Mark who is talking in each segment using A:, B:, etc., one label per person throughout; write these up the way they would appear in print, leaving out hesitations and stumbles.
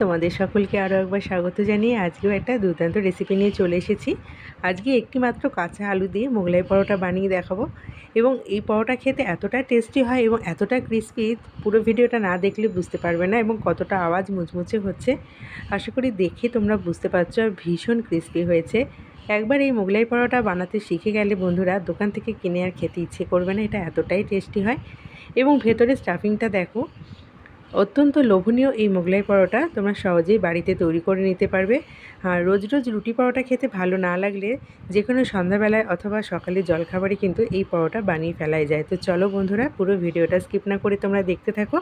A: তোমাদের সকলকে আরও একবার স্বাগত জানিয়ে আজকেও একটা দুর্দান্ত রেসিপি নিয়ে চলে এসেছি। আজকে একটি মাত্র কাঁচা আলু দিয়ে মোগলাই পরোটা বানিয়ে দেখাবো এবং এই পরোটা খেতে এতটা টেস্টি হয় এবং এতটা ক্রিস্পি, পুরো ভিডিওটা না দেখলে বুঝতে পারবে না এবং কতটা আওয়াজ মুচমুচে হচ্ছে। আশা করি দেখে তোমরা বুঝতে পারছো আর ভীষণ ক্রিস্পি হয়েছে। একবার এই মোগলাই পরোটা বানাতে শিখে গেলে বন্ধুরা দোকান থেকে কিনে আর খেতে ইচ্ছে করবে না, এটা এতটাই টেস্টি হয়। এবং ভেতরে স্টাফিংটা দেখো, অত্যন্ত লোভনীয় এই মোগলাই পরোটা তোমরা সহজেই বাড়িতে তৈরি করে নিতে পারবে। আর রোজ রোজ রুটি পরোটা খেতে ভালো না লাগলে যে কোনো সন্ধ্যাবেলায় অথবা সকালে জলখাবারে কিন্তু এই পরোটা বানিয়ে ফেলাই যায়। তো চলো বন্ধুরা, পুরো ভিডিওটা স্কিপ না করে তোমরা দেখতে থাকো।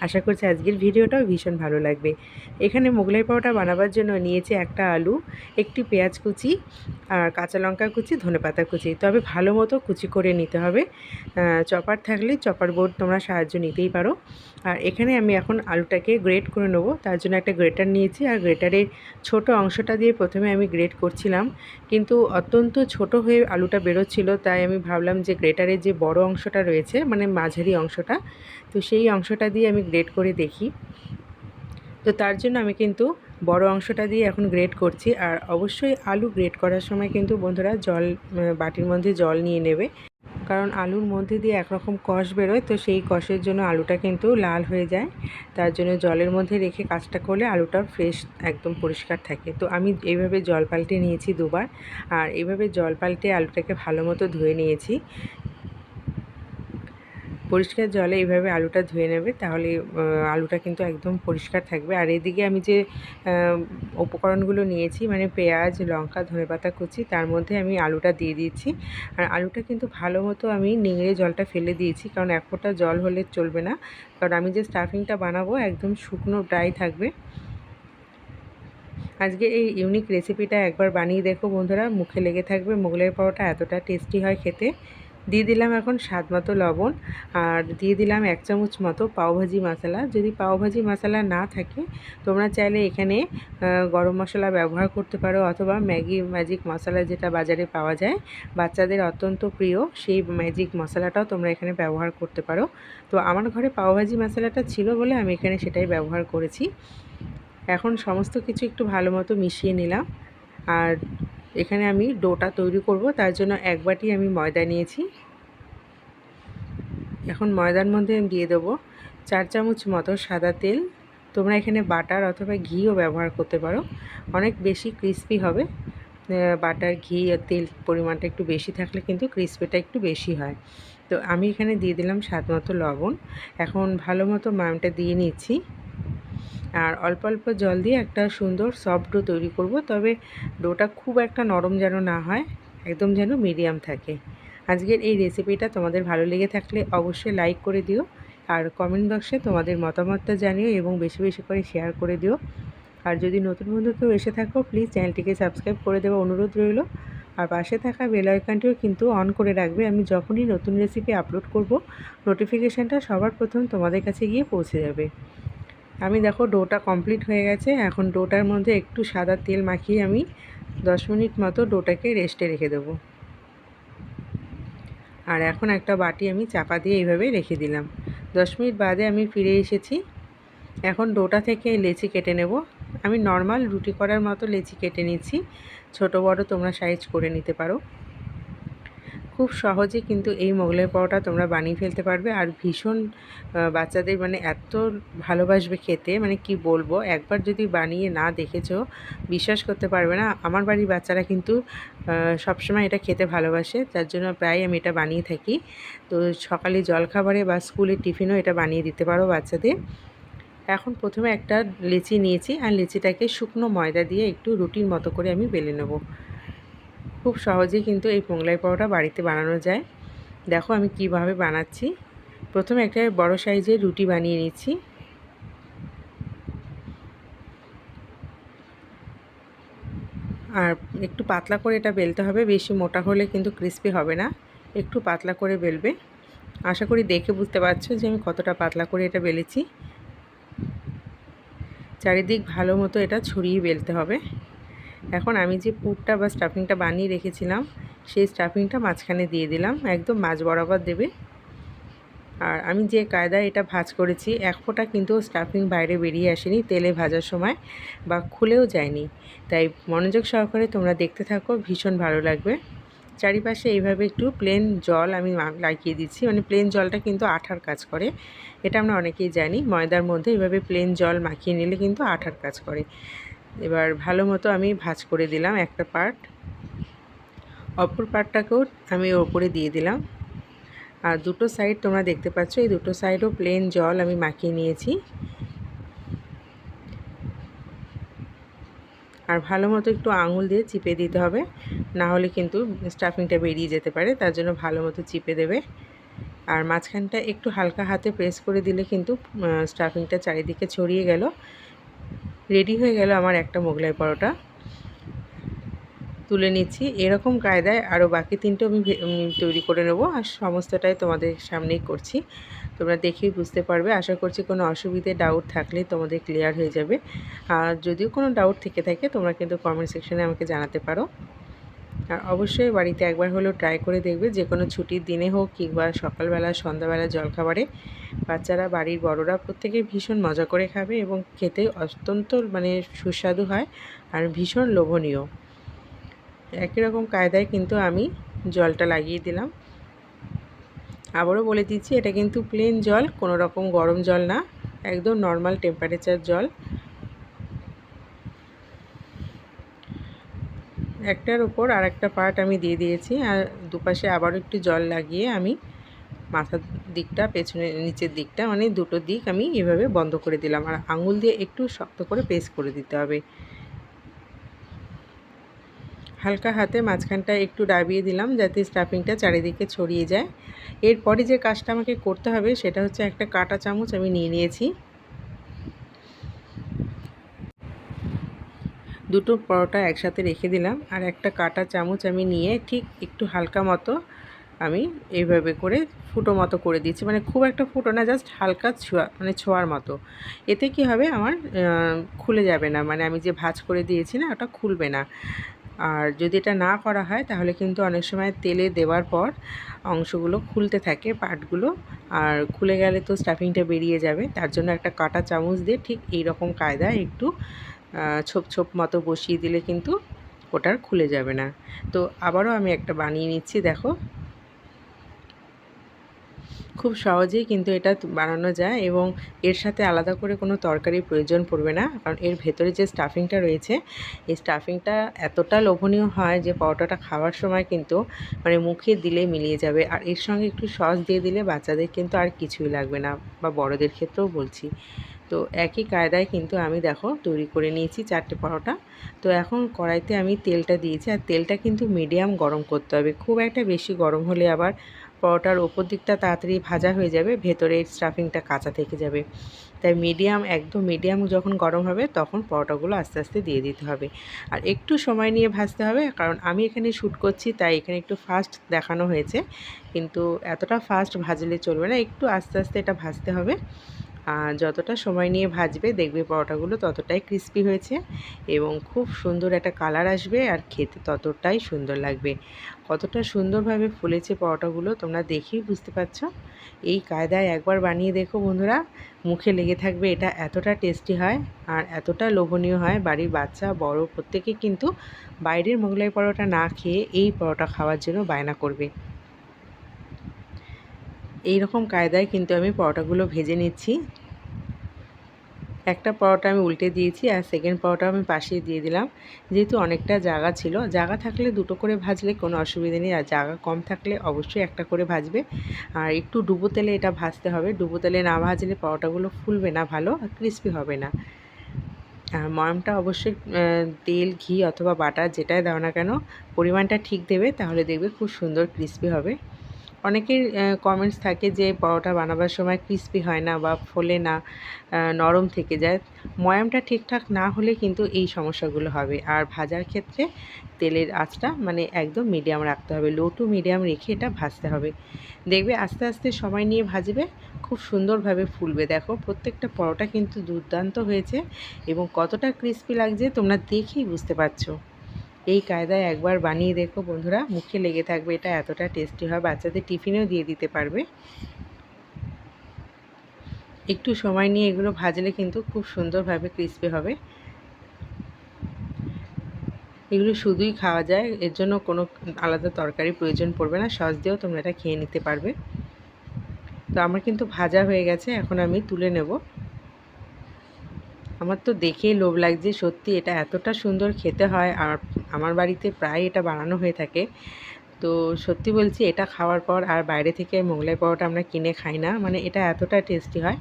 A: আশা করছি আজকের ভিডিওটাও ভীষণ ভালো লাগবে। এখানে মোগলাই পরোটা বানাবার জন্য নিয়েছি একটা আলু, একটি পেঁয়াজ কুচি, আর কাঁচা লঙ্কা কুচি, ধনেপাতা কুচি। তবে ভালো মতো কুচি করে নিতে হবে। চপার থাকলে চপার বোর্ড তোমরা সাহায্য নিতেই পারো। আর এখানে আমি এখন আলুটাকে গ্রেট করে নেব, তার জন্য একটা গ্রেটার নিয়েছি। আর গ্রেটারের ছোট অংশটা দিয়ে প্রথমে আমি গ্রেট করছিলাম, কিন্তু অত্যন্ত ছোট হয়ে আলুটা বেরোচ্ছিল, তাই আমি ভাবলাম যে গ্রেটারের যে বড় অংশটা রয়েছে, মানে মাঝারি অংশটা, তো সেই অংশটা দিয়ে আমি গ্রেট করে দেখি। তো তার জন্য আমি কিন্তু বড় অংশটা দিয়ে এখন গ্রেট করছি। আর অবশ্যই আলু গ্রেট করার সময় কিন্তু বন্ধুরা বাটির মধ্যে জল নিয়ে নেবে, কারণ আলুর মধ্যে দিয়ে একরকম কষ বেরোয়, তো সেই কষের জন্য আলুটা কিন্তু লাল হয়ে যায়। তার জন্য জলের মধ্যে রেখে কাজটা করলে আলুটা ফ্রেশ একদম পরিষ্কার থাকে। তো আমি এইভাবে জল পাল্টে নিয়েছি দুবার, আর এইভাবে জল পাল্টে আলুটাকে ভালো মতো ধুয়ে নিয়েছি। পরিষ্কার জলে এইভাবে আলুটা ধুয়ে নেবে, তাহলে আলুটা কিন্তু একদম পরিষ্কার থাকবে। আর এদিকে আমি যে উপকরণগুলো নিয়েছি, মানে পেঁয়াজ, লঙ্কা, ধনেপাতা কুচি, তার মধ্যে আমি আলুটা দিয়ে দিয়েছি। আর আলুটা কিন্তু ভালো মতো আমি নিংড়ে জলটা ফেলে দিয়েছি, কারণ এক ফোঁটা জল হলে চলবে না, কারণ আমি যে স্টাফিংটা বানাবো একদম শুকনো ড্রাই থাকবে। আজকে এই ইউনিক রেসিপিটা একবার বানিয়ে দেখো বন্ধুরা, মুখে লেগে থাকবে। মোগলাই পরোটা এতটা টেস্টি হয় খেতে। দিয়ে দিলাম এখন স্বাদ মতো লবণ, আর দিয়ে দিলাম 1 চামচ মতো পাওভাজি মশলা। যদি পাওভাজি মশলা না থাকে তোমরা চাইলে এখানে গরম মশলা ব্যবহার করতে পারো, অথবা ম্যাগি ম্যাজিক মশলা যেটা বাজারে পাওয়া যায়, বাচ্চাদের অত্যন্ত প্রিয়, সেই ম্যাজিক মশলাটাও তোমরা এখানে ব্যবহার করতে পারো। তো আমার ঘরে পাওভাজি মশলাটা ছিল বলে আমি এখানে সেটাই ব্যবহার করেছি। এখন সমস্ত কিছু একটু ভালো মতো মিশিয়ে নিলাম। আর এখানে আমি ডোটা তৈরি করব, তার জন্য 1 বাটি আমি ময়দা নিয়েছি। এখন ময়দার মধ্যে আমি দিয়ে দেবো 4 চামচ মতো সাদা তেল। তোমরা এখানে বাটার অথবা ঘিও ব্যবহার করতে পারো, অনেক বেশি ক্রিস্পি হবে। বাটার, ঘি আর তেল পরিমাণটা একটু বেশি থাকলে কিন্তু ক্রিস্পিটা একটু বেশি হয়। তো আমি এখানে দিয়ে দিলাম স্বাদ মতো লবণ। এখন ভালো মতো ময়ামটা দিয়ে নিচ্ছি, আর অল্প অল্প জল দিয়ে একটা সুন্দর সফট ডো তৈরি করব। তবে ডোটা খুব একটা নরম যেন না হয়, একদম যেন মিডিয়াম থাকে। আজকের এই রেসিপিটা তোমাদের ভালো লেগে থাকলে অবশ্যই লাইক করে দিও, আর কমেন্ট বক্সে তোমাদের মতামতটা জানিও এবং বেশি বেশি করে শেয়ার করে দিও। আর যদি নতুন বন্ধু কেউ এসে থাকো, প্লিজ চ্যানেলটিকে সাবস্ক্রাইব করে দেওয়া অনুরোধ রইল। আর পাশে থাকা বেল আইকনটিও কিন্তু অন করে রাখবে, আমি যখনই নতুন রেসিপি আপলোড করব নোটিফিকেশানটা সবার প্রথম তোমাদের কাছে গিয়ে পৌঁছে যাবে। আমি দেখো ডোটা কমপ্লিট হয়ে গেছে। এখন ডোটার মধ্যে একটু সাদা তেল মাখিয়ে আমি 10 মিনিট মতো ডোটাকে রেস্টে রেখে দেবো। আর এখন একটা বাটি আমি চাপা দিয়ে এইভাবে রেখে দিলাম। 10 মিনিট বাদে আমি ফিরে এসেছি। এখন ডোটা থেকে লেচি কেটে নেব। আমি নর্মাল রুটি করার মতো লেচি কেটে নিচ্ছি, ছোট বড় তোমরা সাইজ করে নিতে পারো। খুব সহজে কিন্তু এই মোগলাই পরোটা তোমরা বানিয়ে ফেলতে পারবে। আর ভীষণ বাচ্চাদের মানে এত ভালোবাসবে খেতে, মানে কি বলবো, একবার যদি বানিয়ে না দেখেছো বিশ্বাস করতে পারবে না। আমার বাড়ির বাচ্চারা কিন্তু সবসময় এটা খেতে ভালোবাসে, তার জন্য প্রায় আমি এটা বানিয়ে থাকি। তো সকালে জলখাবারে বা স্কুলের টিফিনও এটা বানিয়ে দিতে পারো বাচ্চাদের। এখন প্রথমে একটা লেচি নিয়েছি, আর লেচিটাকে শুকনো ময়দা দিয়ে একটু রুটির মতো করে আমি বেলে নেব। খুব সহজেই কিন্তু এই মোগলাই পরোটা বাড়িতে বানানো যায়। দেখো আমি কিভাবে বানাচ্ছি। প্রথমে একটা বড় সাইজের রুটি বানিয়ে নিচ্ছি। আর একটু পাতলা করে এটা বেলতে হবে, বেশি মোটা হলে কিন্তু ক্রিস্পি হবে না। একটু পাতলা করে বেলবে। আশা করি দেখে বুঝতে পারছো যে আমি কতটা পাতলা করে এটা বেলেছি। চারিদিক ভালো মতো এটা ছড়িয়ে বেলতে হবে। এখন আমি যে পুরটা বা স্টাফিংটা বানিয়ে রেখেছিলাম, সেই স্টাফিংটা মাঝখানে দিয়ে দিলাম, একদম মাঝ বরাবর দেবে। আর আমি যে কায়দায় এটা ভাজ করেছি, এক ফোঁটা কিন্তু স্টাফিং বাইরে বেরিয়ে আসেনি তেলে ভাজার সময়, বা খুলেও যায়নি। তাই মনোযোগ সহকারে তোমরা দেখতে থাকো, ভীষণ ভালো লাগবে। চারিপাশে এইভাবে একটু প্লেন জল আমি লাগিয়ে দিচ্ছি, মানে প্লেন জলটা কিন্তু আঠার কাজ করে, এটা আমরা অনেকেই জানি। ময়দার মধ্যে এইভাবে প্লেন জল মাখিয়ে নিলে কিন্তু আঠার কাজ করে। এবার ভালো মতো আমি ভাজ করে দিলাম একটা পার্ট, অপর পার্টটাকেও আমি ওপরে দিয়ে দিলাম। আর দুটো সাইড তোমরা দেখতে পাচ্ছ, এই দুটো সাইডও প্লেন জল আমি মাখিয়ে নিয়েছি। আর ভালো মতো একটু আঙুল দিয়ে চিপে দিতে হবে, না হলে কিন্তু স্টাফিংটা বেরিয়ে যেতে পারে, তার জন্য ভালো মতো চিপে দেবে। আর মাঝখানটা একটু হালকা হাতে প্রেস করে দিলে কিন্তু স্টাফিংটা চারিদিকে ছড়িয়ে গেল। রেডি হয়ে গেল আমার একটা মোগলাই পরোটা। তুলে নিচ্ছি। এরকম কায়দায় আরও বাকি তিনটেও আমি তৈরি করে নেব, আর সমস্তটাই তোমাদের সামনেই করছি, তোমরা দেখেই বুঝতে পারবে। আশা করছি কোনো অসুবিধে ডাউট থাকলে তোমাদের ক্লিয়ার হয়ে যাবে। আর যদিও কোনো ডাউট থেকে থাকে তোমরা কিন্তু কমেন্ট সেকশনে আমাকে জানাতে পারো। আর অবশ্যই বাড়িতে একবার হলেও ট্রাই করে দেখবে, যে কোনো ছুটির দিনে হোক কিংবা সকালবেলা সন্ধ্যাবেলা জলখাবারে। বাচ্চারা, বাড়ির বড়রা প্রত্যেকেই ভীষণ মজা করে খাবে এবং খেতে অত্যন্ত সুস্বাদু হয় আর ভীষণ লোভনীয়। একই রকম কায়দায় কিন্তু আমি জলটা লাগিয়ে দিলাম। আবারও বলে দিচ্ছি, এটা কিন্তু প্লেন জল, কোনো রকম গরম জল না, একদম নর্মাল টেম্পারেচার জল। একটার উপর আর একটা পার্ট আমি দিয়ে দিয়েছি, আর দুপাশে আবারও একটু জল লাগিয়ে আমি মাথার দিকটা, পেছনে নিচের দিকটা, মানে দুটো দিক আমি এভাবে বন্ধ করে দিলাম। আর আঙুল দিয়ে একটু শক্ত করে পেস্ট করে দিতে হবে। হালকা হাতে মাঝখানটা একটু ডাবিয়ে দিলাম যাতে স্টাফিংটা চারিদিকে ছড়িয়ে যায়। এরপরে যে কাজটা আমাকে করতে হবে সেটা হচ্ছে, একটা কাঁটা চামচ আমি নিয়ে নিয়েছি। দুটো পরোটা একসাথে রেখে দিলাম, আর একটা কাঁটা চামচ আমি নিয়ে ঠিক একটু হালকা মতো আমি এইভাবে করে ফুটো মতো করে দিচ্ছি, মানে খুব একটা ফুটো না, জাস্ট হালকা ছোঁয়া, মানে ছোঁয়ার মতো। এতে কি হবে, আমার খুলে যাবে না, মানে আমি যে ভাঁজ করে দিয়েছি না, ওটা খুলবে না। আর যদি এটা না করা হয় তাহলে কিন্তু অনেক সময় তেলে দেওয়ার পর অংশগুলো খুলতে থাকে, পার্টগুলো, আর খুলে গেলে তো স্টাফিংটা বেরিয়ে যাবে। তার জন্য একটা কাঁটা চামচ দিয়ে ঠিক এই রকম কায়দায় একটু ছোপ ছোপ মতো বসিয়ে দিলে কিন্তু ওটার খুলে যাবে না। তো আবারও আমি একটা বানিয়ে নিচ্ছি, দেখো খুব সহজেই কিন্তু এটা বানানো যায়, এবং এর সাথে আলাদা করে কোনো তরকারির প্রয়োজন পড়বে না, কারণ এর ভেতরে যে স্টাফিংটা রয়েছে, এই স্টাফিংটা এতটা লোভনীয় হয় যে পরোটাটা খাওয়ার সময় কিন্তু মুখে দিলে মিলিয়ে যাবে। আর এর সঙ্গে একটু সস দিয়ে দিলে বাচ্চাদের কিন্তু আর কিছুই লাগবে না, বা বড়দের ক্ষেত্রেও বলছি। তো একই কায়দায় কিন্তু আমি দেখো তৈরি করে নিয়েছি 4টে পরোটা। তো এখন কড়াইতে আমি তেলটা দিয়েছি, আর তেলটা কিন্তু মিডিয়াম গরম করতে হবে, খুব একটা বেশি গরম হলে আবার পরোটার ওপর দিকটা তাড়াতাড়ি ভাজা হয়ে যাবে, ভেতরের স্টাফিংটা কাঁচা থেকে যাবে। তাই মিডিয়াম, একদম মিডিয়াম যখন গরম হবে তখন পরোটাগুলো আস্তে আস্তে দিয়ে দিতে হবে। আর একটু সময় নিয়ে ভাজতে হবে, কারণ আমি এখানে শ্যুট করছি তাই এখানে একটু ফাস্ট দেখানো হয়েছে, কিন্তু এতটা ফাস্ট ভাজলে চলবে না, একটু আস্তে আস্তে এটা ভাজতে হবে। যতটা সময় নিয়ে ভাজবে দেখবে পরোটাগুলো ততটাই ক্রিস্পি হয়েছে এবং খুব সুন্দর একটা কালার আসবে, আর খেতে ততটাই সুন্দর লাগবে। কতটা সুন্দরভাবে ফুলেছে পরোটাগুলো তোমরা দেখেই বুঝতে পারছো। এই কায়দায় একবার বানিয়ে দেখো বন্ধুরা, মুখে লেগে থাকবে। এটা এতটা টেস্টি হয় আর এতটা লোভনীয় হয়, বাড়ির বাচ্চা বড় প্রত্যেকে কিন্তু বাইরের মোগলাই পরোটা না খেয়ে এই পরোটা খাওয়ার জন্য বায়না করবে। এই রকম কায়দায় কিন্তু আমি পরোটাগুলো ভেজে নিচ্ছি। একটা পরোটা আমি উল্টে দিয়েছি, আর সেকেন্ড পরোটা আমি পাশে দিয়ে দিলাম। যেহেতু অনেকটা জায়গা ছিল, জায়গা থাকলে দুটো করে ভাজলে কোনো অসুবিধা নেই, আর জায়গা কম থাকলে অবশ্যই একটা করে ভাজবে। আর একটু ডুবো তেলে এটা ভাজতে হবে, ডুবো তেলে না ভাজলে পরোটাগুলো ফুলবে না ভালো, আর ক্রিস্পি হবে না। আর ময়ামটা অবশ্যই তেল, ঘি অথবা বাটার যেটাই দাও না কেন পরিমাণটা ঠিক দেবে, তাহলে দেখবে খুব সুন্দর ক্রিস্পি হবে। অনেকের কমেন্টস থাকে যে পরোটা বানাবার সময় ক্রিস্পি হয় না বা ফোলে না, নরম থেকে যায়। ময়ামটা ঠিকঠাক না হলে কিন্তু এই সমস্যাগুলো হবে। আর ভাজার ক্ষেত্রে তেলের আঁচটা একদম মিডিয়াম রাখতে হবে, লো টু মিডিয়াম রেখে এটা ভাজতে হবে। দেখবে আস্তে আস্তে সময় নিয়ে ভাজবে, খুব সুন্দরভাবে ফুলবে। দেখো প্রত্যেকটা পরোটা কিন্তু দুর্দান্ত হয়েছে এবং কতটা ক্রিস্পি লাগছে তোমরা দেখেই বুঝতে পারছো। এই কায়দায় একবার বানিয়ে দেখো বন্ধুরা, মুখে লেগে থাকবে, এটা এতটা টেস্টি হয়, বাচ্চাদের টিফিনেও দিয়ে দিতে পারবে। একটু সময় নিয়ে এগুলো ভাজলে কিন্তু খুব সুন্দরভাবে ক্রিস্পি হবে। এগুলো শুধুই খাওয়া যায়, এর জন্য কোনো আলাদা তরকারি প্রয়োজন পড়বে না, সস দিয়েও তোমরা এটা খেয়ে নিতে পারবে। তো আমার কিন্তু ভাজা হয়ে গেছে, এখন আমি তুলে নেব। আমার তো দেখেই লোভ লাগছে, সত্যি এটা এতটা সুন্দর খেতে হয়। আর আমার বাড়িতে প্রায় এটা বানানো হয়ে থাকে। তো সত্যি বলছি, এটা খাওয়ার পর আর বাইরে থেকে মোগলাই পরোটা আমরা কিনে খাই না, মানে এটা এতটা টেস্টি হয়।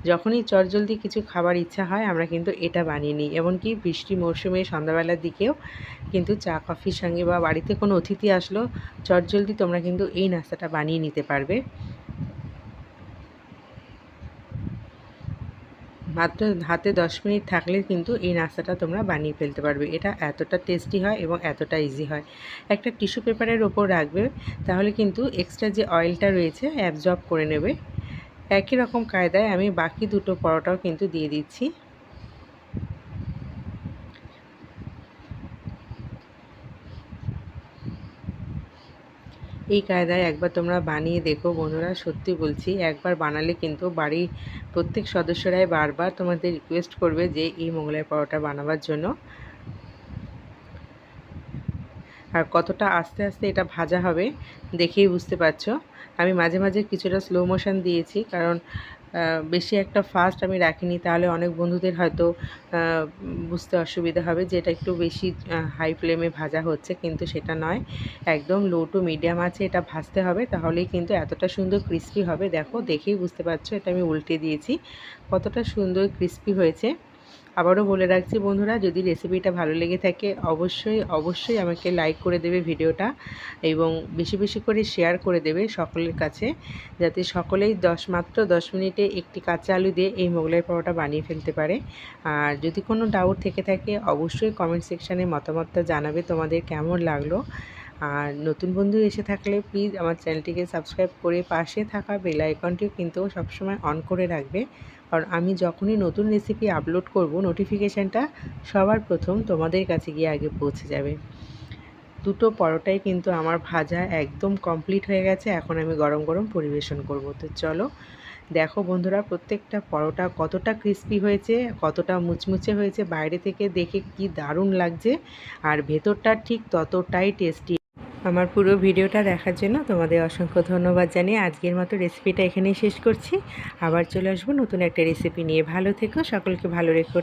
A: যখনই চটজলদি কিছু খাবার ইচ্ছা হয় আমরা কিন্তু এটা বানিয়ে নিই। এমনকি বৃষ্টি মরশুমে সন্ধ্যাবেলার দিকেও কিন্তু চা কফির সঙ্গে বা বাড়িতে কোনো অতিথি আসলো, চটজলদি তোমরা কিন্তু এই নাস্তাটা বানিয়ে নিতে পারবে। মাত্র হাতে 10 মিনিট থাকলে কিন্তু এই নাস্তাটা তোমরা বানিয়ে ফেলতে পারবে। এটা এতটা টেস্টি হয় এবং এতটা ইজি হয়। একটা টিস্যু পেপারের ওপর রাখবে, তাহলে কিন্তু এক্সট্রা যে অয়েলটা রয়েছে অ্যাবজর্ব করে নেবে। একই রকম কায়দায় আমি বাকি দুটো পরোটাও কিন্তু দিয়ে দিচ্ছি। এই কায়দায় একবার তোমরা বানিয়ে দেখো বন্ধুরা, সত্যি বলছি একবার বানালে কিন্তু বাড়ির প্রত্যেক সদস্যরাই বারবার তোমাদের রিকোয়েস্ট করবে যে এই মোগলাই পরোটা বানাবার জন্য। আর কতটা আস্তে আস্তে এটা ভাজা হবে দেখেই বুঝতে পারছো। আমি মাঝে মাঝে কিছুটা স্লো মোশন দিয়েছি, কারণ বেশি একটা ফাস্ট আমি রাখিনি, তাহলে অনেক বন্ধুদের হয়তো বুঝতে অসুবিধা হবে যে এটা একটু বেশি হাই ফ্লেমে ভাজা হচ্ছে, কিন্তু সেটা নয়। একদম লো টু মিডিয়াম আছে এটা ভাজতে হবে, তাহলেই কিন্তু এতটা সুন্দর ক্রিস্পি হবে। দেখো, দেখেই বুঝতে পারছো, এটা আমি উল্টে দিয়েছি, কতটা সুন্দর ক্রিস্পি হয়েছে। আবারও বলে রাখছি বন্ধুরা, যদি রেসিপিটা ভালো লেগে থাকে অবশ্যই অবশ্যই আমাকে লাইক করে দেবে ভিডিওটা, এবং বেশি বেশি করে শেয়ার করে দেবে সকলের কাছে, যাতে সকলেই মাত্র 10 মিনিটে একটি কাঁচা আলু দিয়ে এই মোগলাই পরোটা বানিয়ে ফেলতে পারে। আর যদি কোনো ডাউট থেকে থাকে অবশ্যই কমেন্ট সেকশানে মতামতটা জানাবে তোমাদের কেমন লাগলো। আর নতুন বন্ধু এসে থাকলে প্লিজ আমার চ্যানেলটিকে সাবস্ক্রাইব করে পাশে থাকা বেল আইকনটিও কিন্তু সবসময় অন করে রাখবে, কারণ আমি যখনই নতুন রেসিপি আপলোড করব নোটিফিকেশানটা সবার প্রথম তোমাদের কাছে গিয়ে আগে পৌঁছে যাবে। দুটো পরোটাই কিন্তু আমার ভাজা একদম কমপ্লিট হয়ে গেছে, এখন আমি গরম গরম পরিবেশন করব। তো চলো দেখো বন্ধুরা, প্রত্যেকটা পরোটা কতটা ক্রিস্পি হয়েছে, কতটা মুচমুচে হয়েছে, বাইরে থেকে দেখে কি দারুণ লাগছে, আর ভেতরটা ঠিক ততটাই টেস্টি। আমার পুরো ভিডিওটা দেখার জন্য তোমাদের অসংখ্য ধন্যবাদ জানিয়ে আজকের মতো রেসিপিটা এখানেই শেষ করছি। আবার চলে আসবো নতুন একটা রেসিপি নিয়ে। ভালো থেকো, সকলকে ভালো রেখো।